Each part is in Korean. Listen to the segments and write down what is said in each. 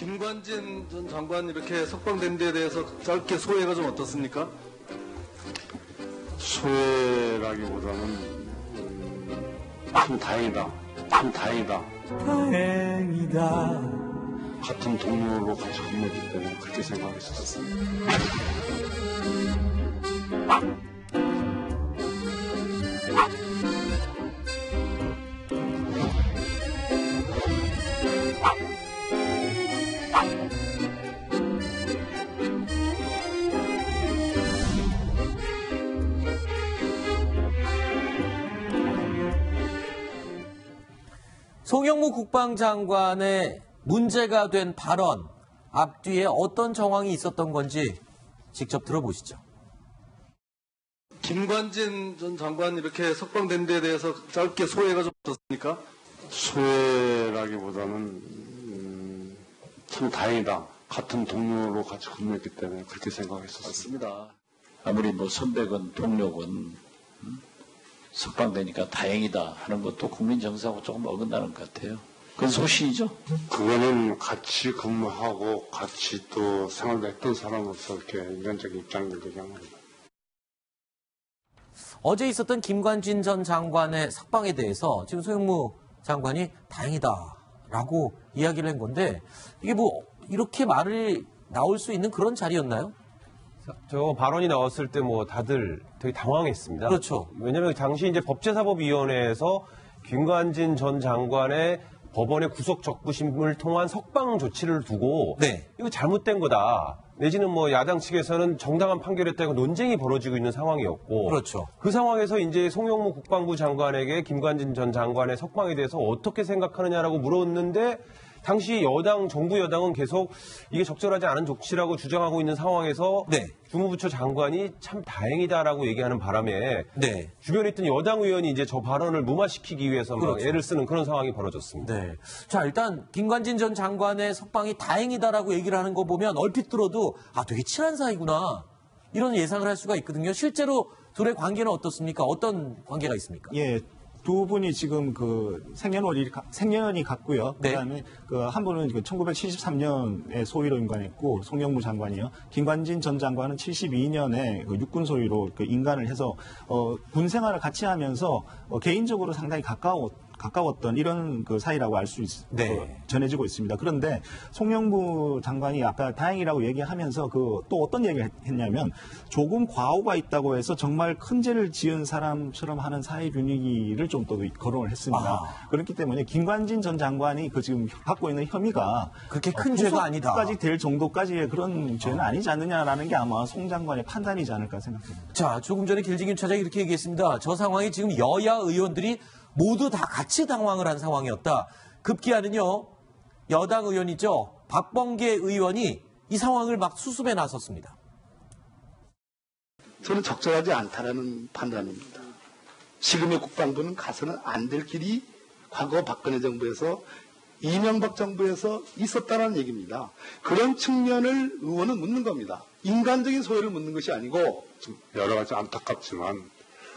김관진 전 장관 이렇게 석방된 데에 대해서 짧게 소회가 좀 어떻습니까? 소회라기보다는 참 다행이다. 참 다행이다. 다행이다. 같은 동료로 같이 근무했기 때문에 그렇게 생각했었습니다. 송영무 국방장관의 문제가 된 발언 앞뒤에 어떤 정황이 있었던 건지 직접 들어보시죠. 김관진 전 장관 이렇게 석방된 데에 대해서 짧게 소회가 좀 어떻습니까? 소회라기보다는 참 다행이다. 같은 동료로 같이 근무했기 때문에 그렇게 생각했었습니다. 아무리 뭐 선배건 동료건 석방되니까 다행이다 하는 것도 국민 정서하고 조금 어긋나는 것 같아요. 그건 소신이죠. 그거는 같이 근무하고 같이 또 생활도 했던 사람으로서 이렇게 인간적인 입장을 얘기합니다. 어제 있었던 김관진 전 장관의 석방에 대해서 지금 송영무 장관이 다행이다라고 이야기를 한 건데 이게 뭐 이렇게 말이 나올 수 있는 그런 자리였나요? 저 발언이 나왔을 때 뭐 다들 되게 당황했습니다. 그렇죠. 왜냐하면 당시 이제 법제사법위원회에서 김관진 전 장관의 법원의 구속 적부심을 통한 석방 조치를 두고 네. 이거 잘못된 거다. 내지는 뭐 야당 측에서는 정당한 판결했다고 논쟁이 벌어지고 있는 상황이었고 그렇죠. 그 상황에서 이제 송영무 국방부 장관에게 김관진 전 장관의 석방에 대해서 어떻게 생각하느냐라고 물었는데 당시 정부 여당은 계속 이게 적절하지 않은 조치라고 주장하고 있는 상황에서 네. 주무부처 장관이 참 다행이다라고 얘기하는 바람에 네. 주변에 있던 여당 의원이 이제 저 발언을 무마시키기 위해서 막 그렇죠. 애를 쓰는 그런 상황이 벌어졌습니다. 네. 자, 일단 김관진 전 장관의 석방이 다행이다라고 얘기를 하는 거 보면 얼핏 들어도 되게 친한 사이구나. 이런 예상을 할 수가 있거든요. 실제로 둘의 관계는 어떻습니까? 어떤 관계가 있습니까? 예. 두 분이 지금 그 생년이 같고요. 네. 그다음에 그 한 분은 1973년에 소위로 임관했고 송영무 장관이요. 김관진 전 장관은 72년에 그 육군 소위로 그 임관을 해서 군 생활을 같이 하면서 개인적으로 상당히 가까웠던 이런 그 사이라고 알 수 네. 전해지고 있습니다. 그런데 송영무 장관이 아까 다행이라고 얘기하면서 또 어떤 얘기를 했냐면 조금 과오가 있다고 해서 정말 큰 죄를 지은 사람처럼 하는 사회 분위기를 좀 또 거론을 했습니다. 그렇기 때문에 김관진 전 장관이 그 지금 갖고 있는 혐의가 그렇게 큰 죄가 아니다. 까지 될 정도까지의 그런 죄는 아니지 않느냐라는 게 아마 송 장관의 판단이지 않을까 생각합니다. 자, 조금 전에 길진김 차장이 이렇게 얘기했습니다. 저 상황이 지금 여야 의원들이 모두 다 같이 당황을 한 상황이었다. 급기야는요, 여당 의원이죠. 박범계 의원이 이 상황을 막 수습해 나섰습니다. 저는 적절하지 않다라는 판단입니다. 지금의 국방부는 가서는 안 될 길이 과거 박근혜 정부에서 이명박 정부에서 있었다는 얘기입니다. 그런 측면을 의원은 묻는 겁니다. 인간적인 소외를 묻는 것이 아니고 여러 가지 안타깝지만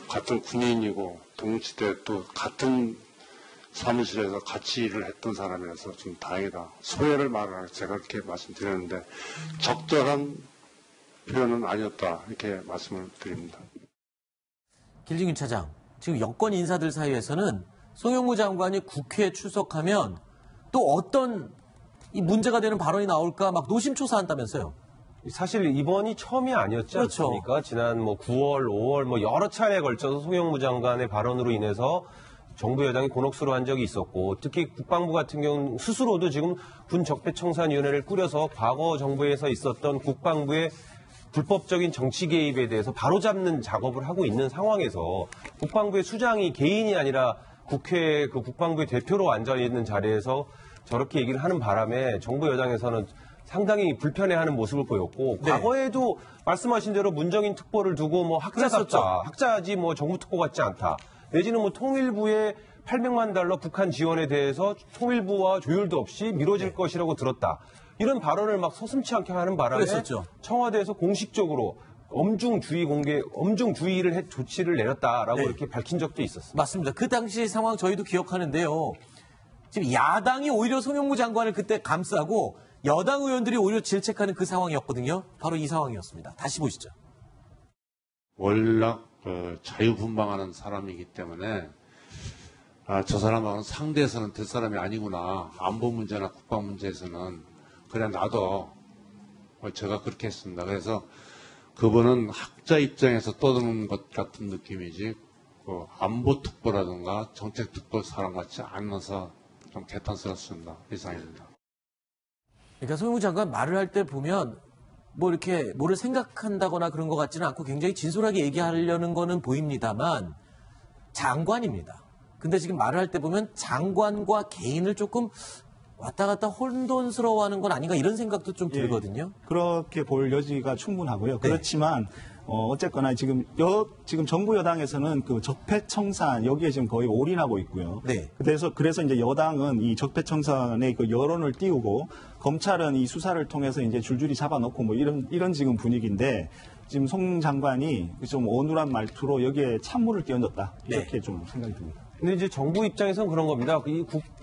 같은 군인이고 동시대 또 같은 사무실에서 같이 일을 했던 사람이라서 좀 다행이다. 소외를 말하라 제가 그렇게 말씀드렸는데 적절한 표현은 아니었다 이렇게 말씀을 드립니다. 길진김 차장, 지금 여권 인사들 사이에서는 송영무 장관이 국회에 출석하면 또 어떤 이 문제가 되는 발언이 나올까 막 노심초사한다면서요. 사실 이번이 처음이 아니었지 그렇죠. 않습니까? 지난 9월, 5월 여러 차례에 걸쳐서 송영무 장관의 발언으로 인해서 정부 여당이 곤혹스러워한 적이 있었고 특히 국방부 같은 경우는 스스로도 지금 군 적폐청산위원회를 꾸려서 과거 정부에서 있었던 국방부의 불법적인 정치 개입에 대해서 바로잡는 작업을 하고 있는 상황에서 국방부의 수장이 개인이 아니라 국회 그 국방부의 대표로 앉아있는 자리에서 저렇게 얘기를 하는 바람에 정부 여당에서는 상당히 불편해하는 모습을 보였고 네. 과거에도 말씀하신 대로 문정인 특보를 두고 뭐 학자답다, 학자지 뭐 정부 특보 같지 않다. 내지는 뭐 통일부의 800만 달러 북한 지원에 대해서 통일부와 조율도 없이 미뤄질 것이라고 들었다. 이런 발언을 막 서슴치 않게 하는 바람에 그랬었죠. 청와대에서 공식적으로 엄중주의를 조치를 내렸다라고 네. 이렇게 밝힌 적도 있었습니다. 맞습니다. 그 당시 상황 저희도 기억하는데요. 지금 야당이 오히려 송영무 장관을 그때 감싸고 여당 의원들이 오히려 질책하는 그 상황이었거든요. 바로 이 상황이었습니다. 다시 보시죠. 월락 자유분방하는 사람이기 때문에 저 사람하고는 상대에서는 될 사람이 아니구나. 안보 문제나 국방 문제에서는 그래 나도 제가 그렇게 했습니다. 그래서 그분은 학자 입장에서 떠드는 것 같은 느낌이지 안보특보라든가 정책특보 사람 같지 않아서 좀 개탄스럽습니다. 이상입니다. 그러니까 소영우 장관 말을 할 때 보면 뭐 이렇게 뭐를 생각한다거나 그런 것 같지는 않고 굉장히 진솔하게 얘기하려는 거는 보입니다만 장관입니다. 근데 지금 말을 할 때 보면 장관과 개인을 조금 왔다 갔다 혼돈스러워하는 건 아닌가 이런 생각도 좀 들거든요. 그렇게 볼 여지가 충분하고요. 그렇지만 어쨌거나 지금 정부 여당에서는 그 적폐청산 여기에 지금 거의 올인하고 있고요. 네. 그래서 이제 여당은 이 적폐청산의 그 여론을 띄우고 검찰은 이 수사를 통해서 이제 줄줄이 잡아놓고 뭐 이런 지금 분위기인데 지금 송 장관이 좀 어눌한 말투로 여기에 찬물을 끼얹었다 이렇게 좀 생각이 듭니다. 근데 이제 정부 입장에서는 그런 겁니다.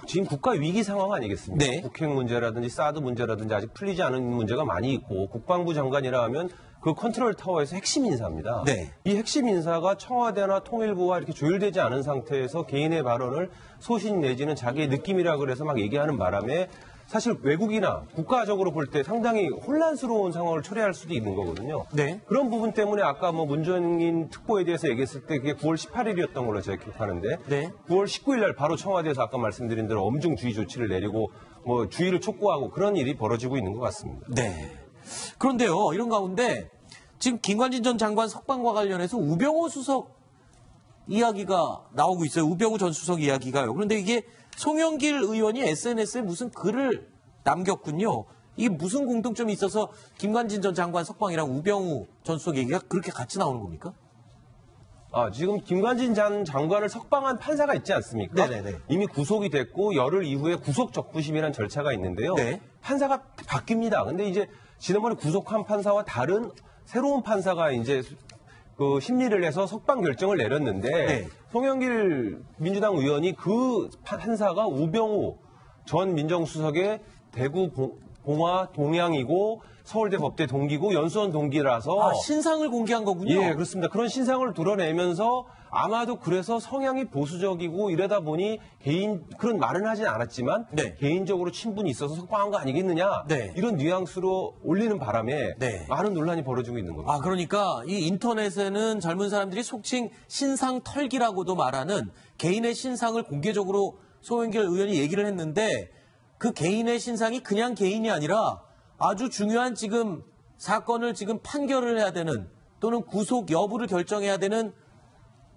지금 국가 위기 상황 아니겠습니까? 네. 북핵 문제라든지 사드 문제라든지 아직 풀리지 않은 문제가 많이 있고 국방부 장관이라 하면 그 컨트롤 타워에서 핵심 인사입니다. 네. 이 핵심 인사가 청와대나 통일부와 이렇게 조율되지 않은 상태에서 개인의 발언을 소신 내지는 자기의 느낌이라 그래서 막 얘기하는 바람에 사실 외국이나 국가적으로 볼 때 상당히 혼란스러운 상황을 초래할 수도 있는 거거든요. 네. 그런 부분 때문에 아까 뭐 문정인 특보에 대해서 얘기했을 때 그게 9월 18일이었던 걸로 제가 기억하는데 네. 9월 19일 날 바로 청와대에서 아까 말씀드린 대로 엄중 주의 조치를 내리고 뭐 주의를 촉구하고 그런 일이 벌어지고 있는 것 같습니다. 네. 그런데요, 이런 가운데 지금 김관진 전 장관 석방과 관련해서 우병우 수석 이야기가 나오고 있어요. 우병우 전 수석 이야기가요. 그런데 이게 송영길 의원이 SNS에 무슨 글을 남겼군요. 이게 무슨 공통점이 있어서 김관진 전 장관 석방이랑 우병우 전 수석 얘기가 그렇게 같이 나오는 겁니까? 지금 김관진 전 장관을 석방한 판사가 있지 않습니까? 네네네. 이미 구속이 됐고 열흘 이후에 구속 적부심이라는 절차가 있는데요. 네. 판사가 바뀝니다. 근데 이제 지난번에 구속한 판사와 다른 새로운 판사가 이제 그 심리를 해서 석방 결정을 내렸는데 네. 송영길 민주당 의원이 그 판사가 우병우 전 민정수석의 대구 봉화 동양이고 서울대 법대 동기고 연수원 동기라서 신상을 공개한 거군요. 예, 그렇습니다. 그런 신상을 드러내면서 아마도 그래서 성향이 보수적이고 이러다 보니 그런 말은 하진 않았지만 네. 개인적으로 친분이 있어서 석방한 거 아니겠느냐 네. 이런 뉘앙스로 올리는 바람에 네. 많은 논란이 벌어지고 있는 겁니다. 그러니까 이 인터넷에는 젊은 사람들이 속칭 신상 털기라고도 말하는 개인의 신상을 공개적으로 송영길 의원이 얘기를 했는데 그 개인의 신상이 그냥 개인이 아니라 아주 중요한 지금 사건을 지금 판결을 해야 되는 또는 구속 여부를 결정해야 되는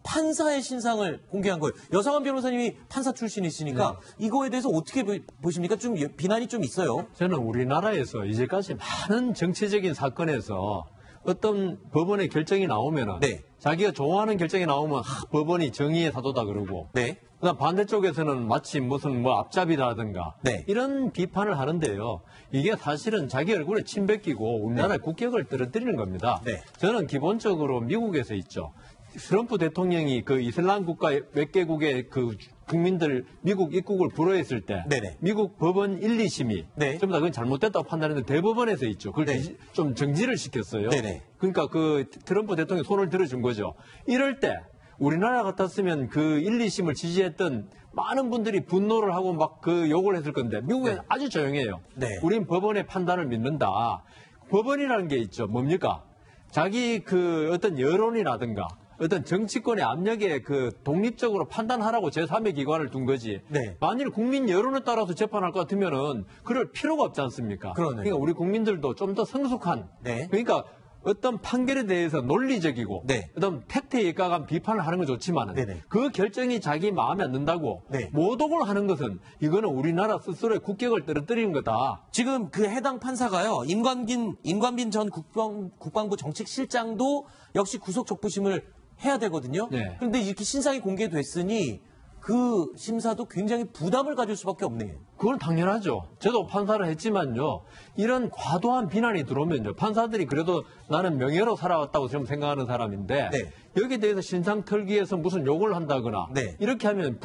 판사의 신상을 공개한 거예요. 여상한 변호사님이 판사 출신이시니까 이거에 대해서 어떻게 보십니까? 좀 비난이 좀 있어요. 저는 우리나라에서 이제까지 많은 정치적인 사건에서 어떤 법원의 결정이 나오면은 네. 자기가 좋아하는 결정이 나오면 법원이 정의의 사도다 그러고 네. 그다음 반대쪽에서는 마치 무슨 뭐 앞잡이라든가 네. 이런 비판을 하는데요. 이게 사실은 자기 얼굴에 침 뱉기고 우리나라의 국격을 떨어뜨리는 겁니다. 네. 저는 기본적으로 미국에서 있죠. 트럼프 대통령이 그 이슬람 국가 몇 개국의 그 국민들 미국 입국을 불허했을 때 네네. 미국 법원 1, 2심이 네. 전부 다 그건 잘못됐다고 판단했는데 대법원에서 있죠. 그걸 네. 좀 정지를 시켰어요. 네네. 그러니까 그 트럼프 대통령이 손을 들어준 거죠. 이럴 때 우리나라 같았으면 그 1, 2심을 지지했던 많은 분들이 분노를 하고 막 그 욕을 했을 건데 미국은 아주 조용해요. 네. 우린 법원의 판단을 믿는다. 법원이라는 게 있죠. 뭡니까? 자기 그 어떤 여론이라든가 어떤 정치권의 압력에 그 독립적으로 판단하라고 제3의 기관을 둔 거지. 네. 만일 국민 여론에 따라서 재판할 것 같으면은 그럴 필요가 없지 않습니까? 그러네요. 그러니까 우리 국민들도 좀 더 성숙한. 네. 그러니까 어떤 판결에 대해서 논리적이고 네. 그다음 팩트에 입각한 비판을 하는 건 좋지만 네네. 그 결정이 자기 마음에 안 든다고 네. 모독을 하는 것은 이거는 우리나라 스스로의 국격을 떨어뜨리는 거다. 지금 그 해당 판사가요. 임관빈 전 국방부 정책실장도 역시 구속 적부심을 해야 되거든요. 네. 그런데 이렇게 신상이 공개됐으니 그 심사도 굉장히 부담을 가질 수밖에 없네요. 그건 당연하죠. 저도 판사를 했지만요. 이런 과도한 비난이 들어오면요. 판사들이 그래도 나는 명예로 살아왔다고 좀 생각하는 사람인데 네. 여기에 대해서 신상 털기에서 무슨 욕을 한다거나 네. 이렇게 하면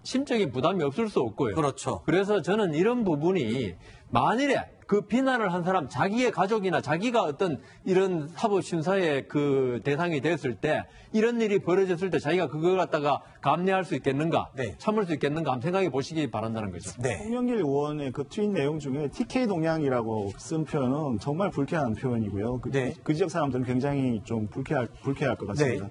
심적인 부담이 없을 수 없고요. 그렇죠. 그래서 저는 이런 부분이 만일에 그 비난을 한 사람, 자기의 가족이나 자기가 어떤 이런 사법심사의 그 대상이 됐을 때 이런 일이 벌어졌을 때 자기가 그걸 갖다가 감내할 수 있겠는가, 네. 참을 수 있겠는가 한번 생각해 보시기 바란다는 거죠. 네. 송영길 의원의 그 트윗 내용 중에 TK 동향이라고 쓴 표현은 정말 불쾌한 표현이고요. 네. 그 지역 사람들은 굉장히 좀 불쾌할 것 같습니다. 네.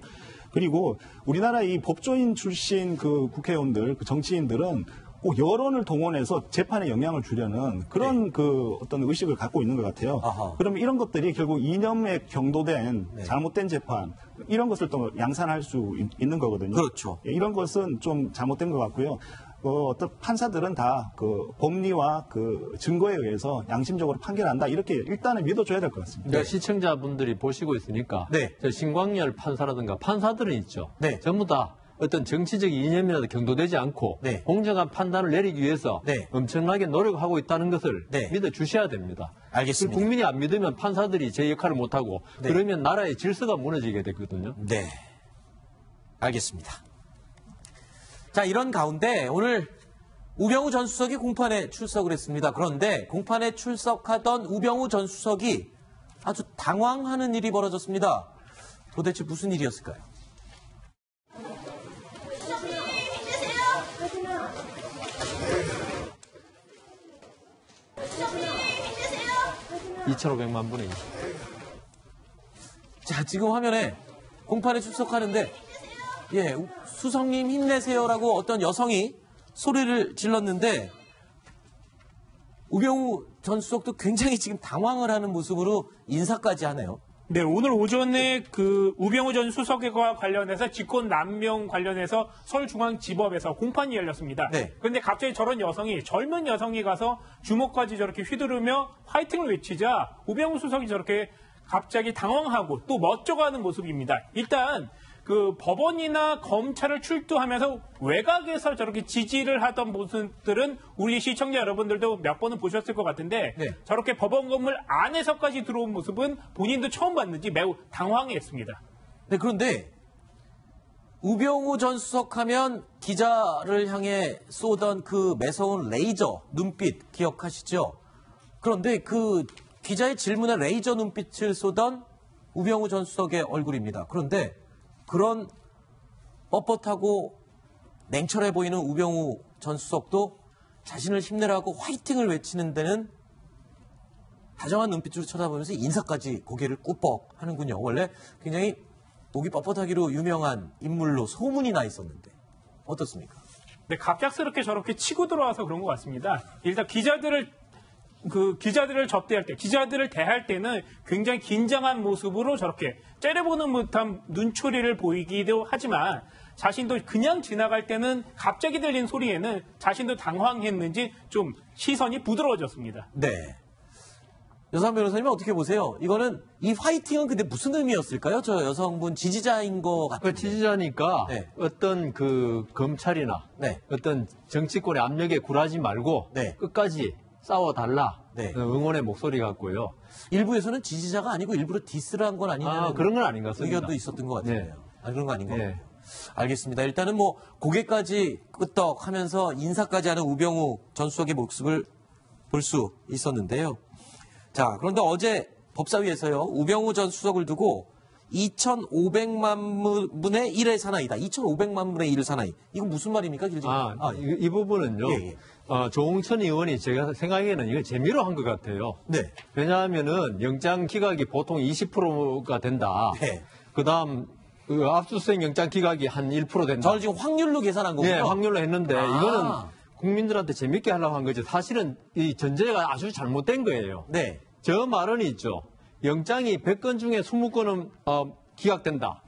그리고 우리나라 이 법조인 출신 그 국회의원들, 그 정치인들은 꼭 여론을 동원해서 재판에 영향을 주려는 그런 그 어떤 의식을 갖고 있는 것 같아요. 아하. 그러면 이런 것들이 결국 이념에 경도된 네. 잘못된 재판 이런 것을 또 양산할 수 있는 거거든요. 그렇죠. 예, 이런 것은 좀 잘못된 것 같고요. 어떤 판사들은 다 그 법리와 그 증거에 의해서 양심적으로 판결한다 이렇게 일단은 믿어줘야 될 것 같습니다. 그러니까 시청자분들이 보시고 있으니까 네. 저 신광열 판사라든가 판사들은 있죠. 네. 전부 다 어떤 정치적 이념이라도 경도되지 않고 네. 공정한 판단을 내리기 위해서 네. 엄청나게 노력하고 있다는 것을 네. 믿어주셔야 됩니다. 알겠습니다. 국민이 안 믿으면 판사들이 제 역할을 못하고 네. 그러면 나라의 질서가 무너지게 되거든요. 네. 알겠습니다. 자, 이런 가운데 오늘 우병우 전 수석이 공판에 출석을 했습니다. 그런데 공판에 출석하던 우병우 전 수석이 아주 당황하는 일이 벌어졌습니다. 도대체 무슨 일이었을까요? 네. 2,500만 분의 1. 자, 지금 화면에 공판에 출석하는데, 예, 수석님 힘내세요라고 어떤 여성이 소리를 질렀는데, 우병우 전 수석도 굉장히 지금 당황을 하는 모습으로 인사까지 하네요. 네, 오늘 오전에 그 우병우 전 수석과 관련해서 직권 남용 관련해서 서울중앙지법에서 공판이 열렸습니다. 네. 그런데 갑자기 저런 여성이, 젊은 여성이 가서 주먹까지 저렇게 휘두르며 화이팅을 외치자 우병우 수석이 저렇게 갑자기 당황하고 또 멋져가는 모습입니다. 일단 그 법원이나 검찰을 출두하면서 외곽에서 저렇게 지지를 하던 모습들은 우리 시청자 여러분들도 몇 번은 보셨을 것 같은데 네. 저렇게 법원 건물 안에서까지 들어온 모습은 본인도 처음 봤는지 매우 당황했습니다. 네, 그런데 우병우 전 수석하면 기자를 향해 쏘던 그 매서운 레이저 눈빛 기억하시죠? 그런데 그 기자의 질문에 레이저 눈빛을 쏘던 우병우 전 수석의 얼굴입니다. 그런데 그런 뻣뻣하고 냉철해 보이는 우병우 전 수석도 자신을 힘내라고 화이팅을 외치는 데는 다정한 눈빛으로 쳐다보면서 인사까지 고개를 꾸벅 하는군요. 원래 굉장히 목이 뻣뻣하기로 유명한 인물로 소문이 나 있었는데 어떻습니까? 네, 갑작스럽게 저렇게 치고 들어와서 그런 것 같습니다. 일단 기자들을 접대할 때, 기자들을 대할 때는 굉장히 긴장한 모습으로 저렇게 째려보는 듯한 눈초리를 보이기도 하지만 자신도 그냥 지나갈 때는 갑자기 들린 소리에는 자신도 당황했는지 좀 시선이 부드러워졌습니다. 네. 여성 변호사님은 어떻게 보세요? 이거는 이 화이팅은 근데 무슨 의미였을까요? 저 여성분 지지자인 것 같은데. 그 지지자니까 네. 어떤 그 검찰이나 네. 어떤 정치권의 압력에 굴하지 말고 네. 끝까지 싸워달라. 네. 응원의 목소리 같고요. 일부에서는 지지자가 아니고 일부러 디스를 한 건 아니냐는 그런 건 아닌 것 같습니다. 의견도 있었던 것 같은데요. 네. 그런 거 아닌가요? 네. 알겠습니다. 일단은 뭐 고개까지 끄떡하면서 인사까지 하는 우병우 전 수석의 모습을 볼 수 있었는데요. 자, 그런데 어제 법사위에서요, 우병우 전 수석을 두고 2,500만 분의 1의 사나이다. 2,500만 분의 1의 사나이. 이건 무슨 말입니까, 길지? 이 부분은요. 예, 예. 조홍천 의원이 제가 생각에는 이거 재미로 한 것 같아요. 네. 왜냐하면은 영장 기각이 보통 20%가 된다. 네. 그다음 그 압수수색 영장 기각이 한 1% 된다. 저를 지금 확률로 계산한 거군요. 네, 확률로 했는데 아. 이거는 국민들한테 재밌게 하려고 한 거지. 사실은 이 전제가 아주 잘못된 거예요. 네. 저 말은 있죠. 영장이 100건 중에 20건은 기각된다.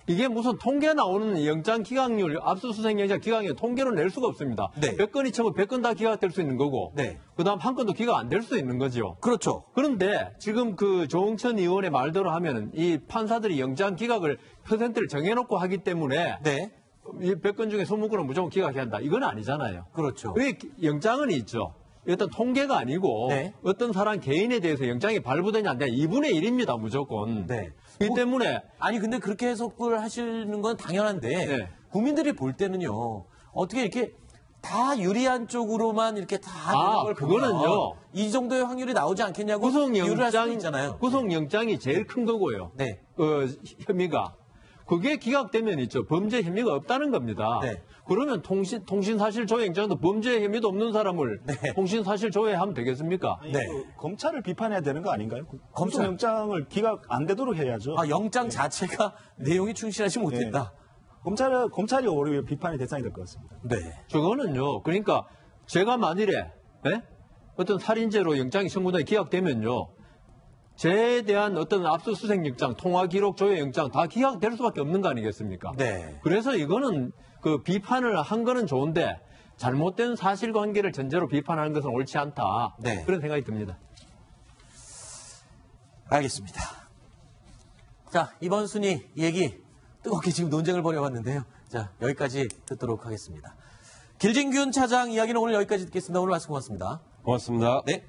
이게 무슨 통계 나오는 영장 기각률, 압수수색 영장 기각률 통계로 낼 수가 없습니다. 네. 100건이 처음 100건 다 기각될 수 있는 거고, 네. 그다음 한 건도 기각 안 될 수 있는 거죠. 그렇죠. 그런데 지금 그 조홍천 의원의 말대로 하면은 이 판사들이 영장 기각을 퍼센트를 정해놓고 하기 때문에 네. 이 100건 중에 20건은 무조건 기각해야 한다. 이건 아니잖아요. 그렇죠. 왜 영장은 있죠. 어떤 통계가 아니고 네. 어떤 사람 개인에 대해서 영장이 발부되냐 안 되냐 2분의 1입니다. 무조건. 네. 이 때문에 아니 근데 그렇게 해석을 하시는 건 당연한데 네. 국민들이 볼 때는요. 어떻게 이렇게 다 유리한 쪽으로만 이렇게 다 아, 걸 그거는요. 이 정도의 확률이 나오지 않겠냐고 이유를 할 수도 있잖아요. 구속영장이 제일 큰 거고요. 네. 혐의가. 그게 기각되면 있죠. 범죄 혐의가 없다는 겁니다. 네. 그러면 통신사실조회영장도 범죄 혐의도 없는 사람을 네. 통신사실조회하면 되겠습니까? 아니, 네. 검찰을 비판해야 되는 거 아닌가요? 검찰. 구속영장을 기각 안 되도록 해야죠. 아, 영장 자체가 내용이 충실하지 못했다. 검찰이 오히려 비판의 대상이 될 것 같습니다. 네. 저거는요. 그러니까 제가 만일에 어떤 살인죄로 영장이 청구권이 기각되면요. 제에 대한 어떤 압수수색 영장, 통화기록 조회 영장 다 기각될 수밖에 없는 거 아니겠습니까? 네. 그래서 이거는 그 비판을 한 거는 좋은데 잘못된 사실관계를 전제로 비판하는 것은 옳지 않다. 네. 그런 생각이 듭니다. 알겠습니다. 자, 이번 순위 얘기 뜨겁게 지금 논쟁을 벌여봤는데요. 자, 여기까지 듣도록 하겠습니다. 길진균 차장 이야기는 오늘 여기까지 듣겠습니다. 오늘 말씀 고맙습니다. 고맙습니다. 네.